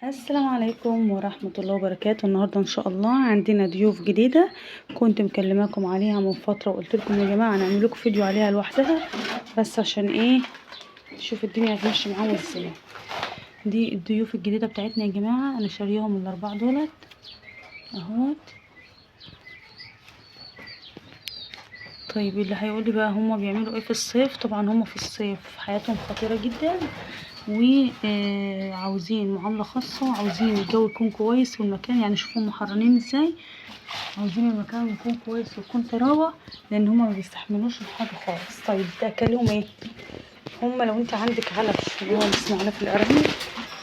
السلام عليكم ورحمة الله وبركاته. النهاردة ان شاء الله عندنا ضيوف جديدة كنت مكلماكم عليها من فترة وقلت لكم يا جماعة هنعمل لكم فيديو عليها لوحدها، بس عشان ايه شوف الدنيا هتمشي معاهم ازاي. دي الضيوف الجديدة بتاعتنا يا جماعة، انا شاريهم الاربعة دولت اهوت. طيب اللي هيقولي بقى هما بيعملوا ايه في الصيف، طبعا هما في الصيف حياتهم خطيرة جدا وعاوزين معاملة خاصة، وعاوزين الجو يكون كويس والمكان، يعني شوفوا محررين ازاي، عاوزين المكان يكون كويس ويكون طراوة، لان هما ما بيستحملوش الحاجة خالص. طيب ده اكلهم ايه؟ هما لو انت عندك علف اللي هو اسمه علف الارانب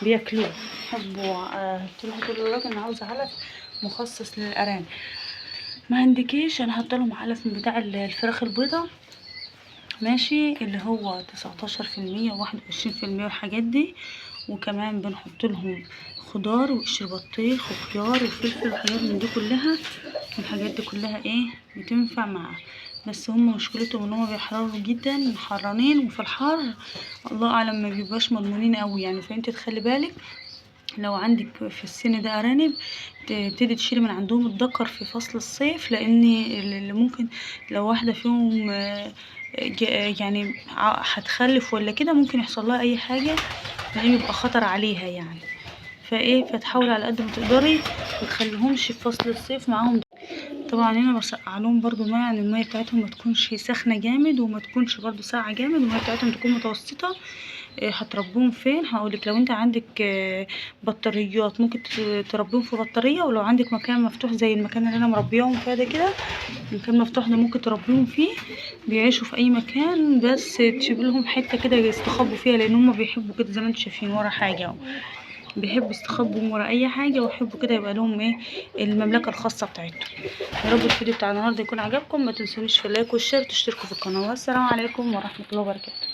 بياكلوه، يحبوا تروحوا تقولوا للراجل انا عاوزة علف مخصص للارانب. ما عندكيش انا هحطلهم علف من بتاع الفراخ البيضة، ماشي، اللي هو 19% و21% والحاجات دي. وكمان بنحط لهم خضار وقشر بطيخ وخيار وفلفل وحاجات من دي كلها، الحاجات دي كلها ايه بتنفع معاه. بس هم مشكلتهم ان هم بيحرروا جدا، حرانين، وفي الحر الله اعلم ما بيبقاش مضمونين قوي يعني. فانت تخلي بالك لو عندك في السن ده ارانب تبتدي تشيلي من عندهم الدكر في فصل الصيف، لان اللي ممكن لو واحده فيهم يعني هتخلف ولا كده ممكن يحصل لها اي حاجه، لان يبقى خطر عليها يعني. فايه فتحاولي على قد ما تقدري ما تخليهمش في فصل الصيف معاهم. طبعا هنا بسقع لهم برضو ميه، يعني الميه بتاعتهم ما تكونش سخنه جامد وما تكونش برضو ساقعه جامد، الميه بتاعتهم تكون متوسطه. هتربوهم فين؟ هقولك لو انت عندك بطاريات ممكن تربيهم في بطاريه، ولو عندك مكان مفتوح زي المكان اللي انا مربيهم فيه ده كده، مكان مفتوح ده ممكن تربيهم فيه، بيعيشوا في اي مكان، بس تسيب لهم حته كده يستخبوا فيها، لان هم بيحبوا كده زي ما انتم شايفين ورا حاجه، بيحبوا يستخبوا ورا اي حاجه، ويحبوا كده يبقى لهم ايه المملكه الخاصه بتاعتهم. يا رب الفيديو بتاع النهارده يكون عجبكم، ما تنسونيش في اللايك والشير وتشتركوا في القناه، والسلام عليكم ورحمه الله وبركاته.